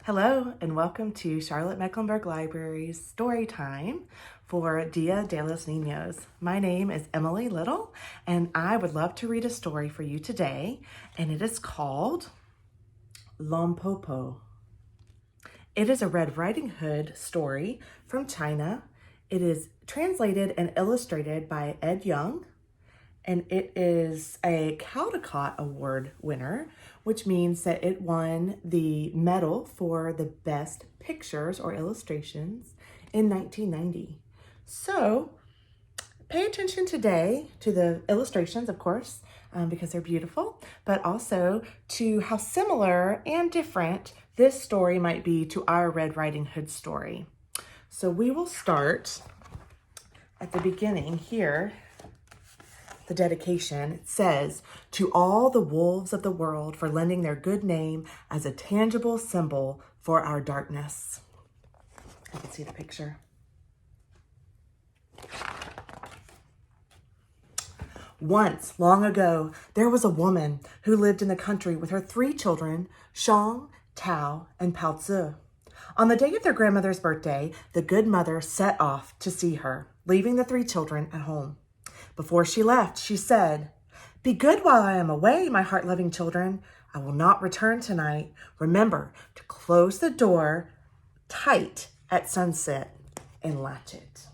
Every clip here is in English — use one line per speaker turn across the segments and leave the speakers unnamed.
Hello and welcome to Charlotte Mecklenburg Library's story time for Dia de los Niños. My name is Emily Little and I would love to read a story for you today, and it is called Lon Po Po. It is a Red Riding Hood story from China. It is translated and illustrated by Ed Young, and it is a Caldecott Award winner, which means that it won the medal for the best pictures or illustrations in 1990. So pay attention today to the illustrations, of course, because they're beautiful, but also to how similar and different this story might be to our Red Riding Hood story. So we will start at the beginning here. The dedication, it says, "To all the wolves of the world for lending their good name as a tangible symbol for our darkness." I can see the picture. Once, long ago, there was a woman who lived in the country with her 3 children, Shang, Tao, and Pao Zi. On the day of their grandmother's birthday, the good mother set off to see her, leaving the 3 children at home. Before she left, she said, "Be good while I am away, my heart-loving children. I will not return tonight. Remember to close the door tight at sunset and latch it."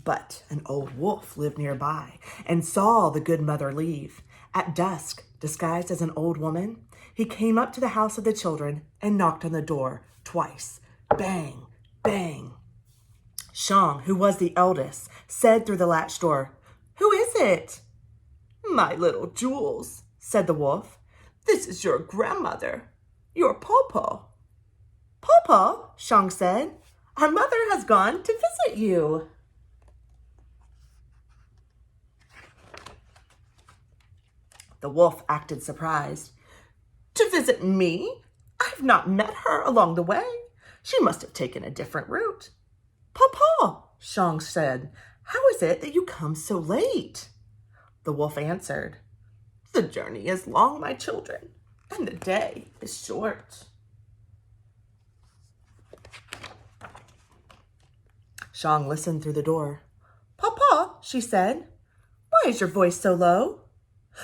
But an old wolf lived nearby and saw the good mother leave. At dusk, disguised as an old woman, he came up to the house of the children and knocked on the door twice. Bang, bang. Shang, who was the eldest, said through the latched door, "Who is it?" "My little jewels," said the wolf. "This is your grandmother, your Po Po." "Po Po," Shang said, "our mother has gone to visit you." The wolf acted surprised. "To visit me? I've not met her along the way. She must have taken a different route." "Po Po," Shang said, "how is it that you come so late?" The wolf answered, "The journey is long, my children, and the day is short." Shang listened through the door. "Po Po," she said, "why is your voice so low?"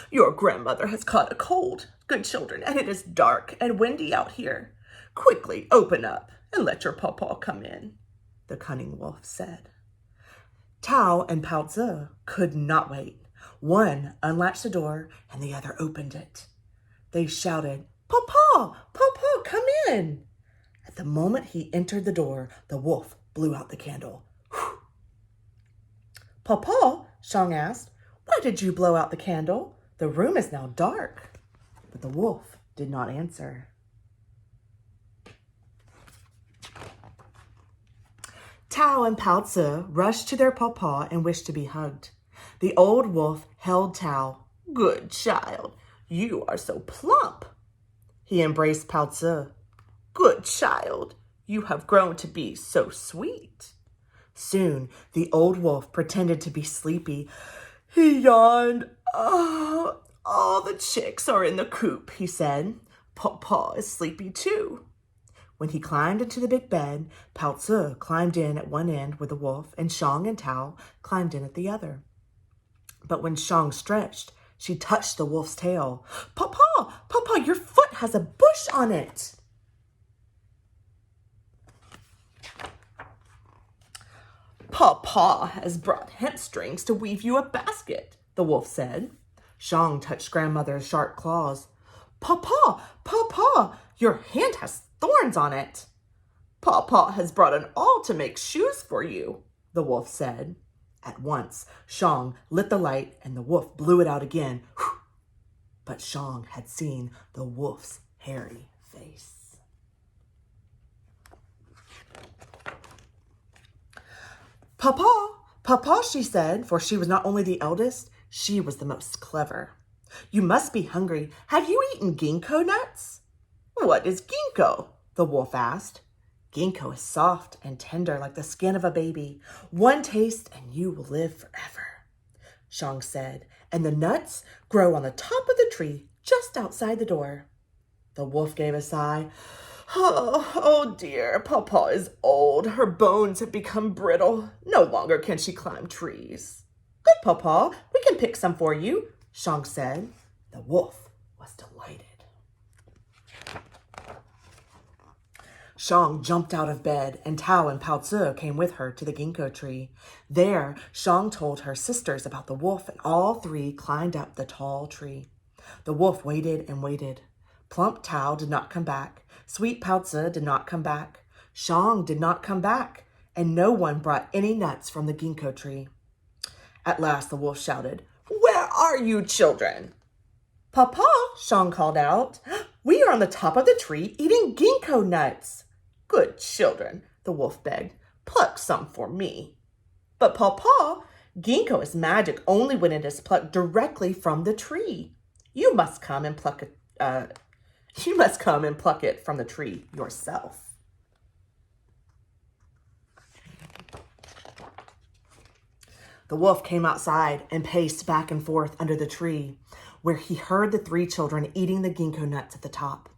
"Your grandmother has caught a cold, good children, and it is dark and windy out here. Quickly open up and let your Po Po come in," the cunning wolf said. Tao and Pao Zi could not wait. One unlatched the door and the other opened it. They shouted, "Po Po, Po Po, come in." At the moment he entered the door, the wolf blew out the candle. Whew. "Po Po," Shang asked, "why did you blow out the candle? The room is now dark." But the wolf did not answer. Tao and Pao Zi rushed to their Po Po and wished to be hugged. The old wolf held Tao. "Good child, you are so plump." He embraced Pao Zi. "Good child, you have grown to be so sweet." Soon, the old wolf pretended to be sleepy. He yawned. "Oh, all the chicks are in the coop," he said. "Po Po is sleepy too." When he climbed into the big bed, Pao Zi climbed in at one end with the wolf, and Shang and Tao climbed in at the other. But when Shang stretched, she touched the wolf's tail. Po Po, your foot has a bush on it." "Po Po has brought hemp strings to weave you a basket," the wolf said. Shang touched grandmother's sharp claws. Po Po, your hand has thorns on it." "Po Po has brought an awl to make shoes for you," the wolf said. At once, Shang lit the light and the wolf blew it out again. Whew. But Shang had seen the wolf's hairy face. Papa, she said, for she was not only the eldest, she was the most clever. "You must be hungry. Have you eaten ginkgo nuts?" "What is ginkgo?" the wolf asked. "Ginkgo is soft and tender like the skin of a baby. One taste and you will live forever," Shang said, "and the nuts grow on the top of the tree just outside the door. The wolf gave a sigh. Oh dear, Papa is old. Her bones have become brittle. No longer can she climb trees. Good, Papa, we can pick some for you, Shang said. The wolf was delighted. Shang jumped out of bed, and Tao and Pao Zi came with her to the ginkgo tree. There, Shang told her sisters about the wolf, and all three climbed up the tall tree. The wolf waited and waited. Plump Tao did not come back. Sweet Pao Zi did not come back. Shang did not come back, and no one brought any nuts from the ginkgo tree. At last, the wolf shouted, "Where are you, children?" "Papa," Shang called out, "we are on the top of the tree eating ginkgo nuts." "Good children," the wolf begged, "pluck some for me." "But Papa, ginkgo is magic only when it is plucked directly from the tree. You must come and pluck it. From the tree yourself." The wolf came outside and paced back and forth under the tree, where he heard the three children eating the ginkgo nuts at the top.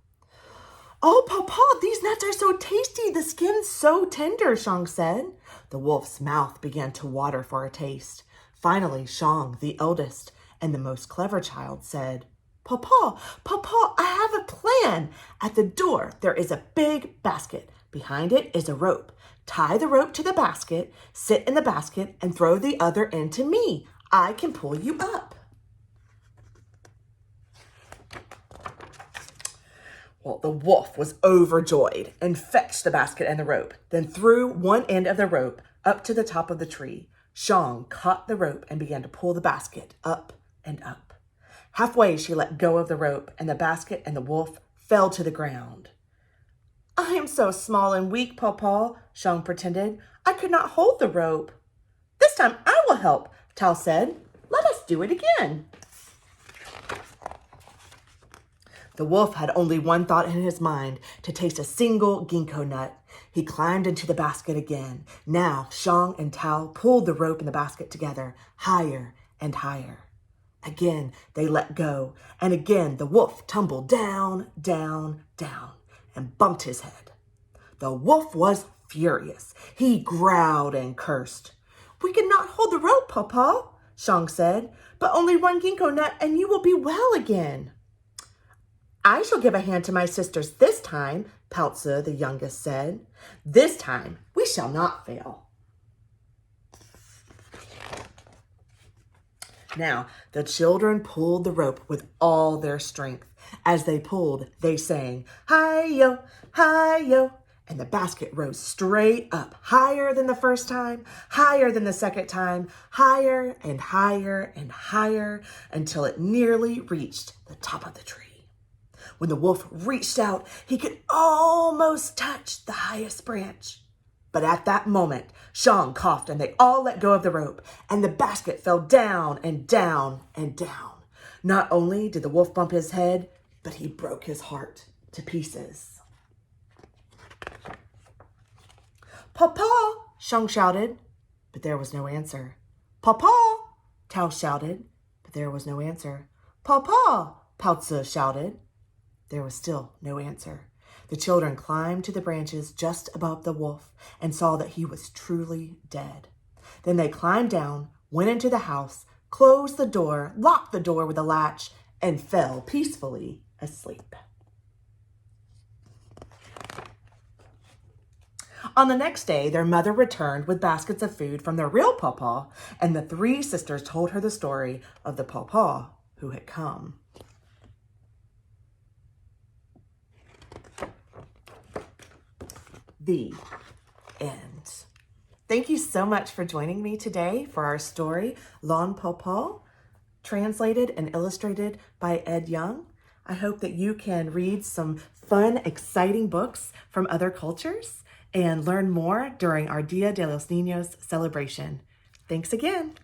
"Oh, Papa, these nuts are so tasty. The skin's so tender," Shang said. The wolf's mouth began to water for a taste. Finally, Shang, the eldest and the most clever child, said, Papa, I have a plan. At the door, there is a big basket. Behind it is a rope. Tie the rope to the basket, sit in the basket, and throw the other end to me. I can pull you up." Well, the wolf was overjoyed and fetched the basket and the rope, then threw one end of the rope up to the top of the tree. Shang caught the rope and began to pull the basket up and up. Halfway, she let go of the rope, and the basket and the wolf fell to the ground. "I am so small and weak, Papa," Shang pretended. "I could not hold the rope." "This time I will help," Tao said. "Let us do it again." The wolf had only one thought in his mind, to taste a single ginkgo nut. He climbed into the basket again. Now Shang and Tao pulled the rope and the basket together, higher and higher. Again, they let go, and again the wolf tumbled down, down, down, and bumped his head. The wolf was furious. He growled and cursed. "We cannot hold the rope, Papa," Shang said, "but only one ginkgo nut and you will be well again." "I shall give a hand to my sisters this time," Pao Zi, the youngest, said. "This time we shall not fail." Now, the children pulled the rope with all their strength. As they pulled, they sang, "Hi-yo, hi-yo," and the basket rose straight up, higher than the first time, higher than the second time, higher and higher and higher, until it nearly reached the top of the tree. When the wolf reached out, he could almost touch the highest branch. But at that moment, Shang coughed and they all let go of the rope, and the basket fell down and down and down. Not only did the wolf bump his head, but he broke his heart to pieces. "Papa," Shang shouted, but there was no answer. "Papa," Tao shouted, but there was no answer. "Papa," Pao Zi shouted. There was still no answer. The children climbed to the branches just above the wolf and saw that he was truly dead. Then they climbed down, went into the house, closed the door, locked the door with a latch, and fell peacefully asleep. On the next day, their mother returned with baskets of food from their real Papa, and the three sisters told her the story of the Papa who had come. The end. Thank you so much for joining me today for our story, Lon Po Po, translated and illustrated by Ed Young. I hope that you can read some fun, exciting books from other cultures and learn more during our Dia de los Niños celebration. Thanks again.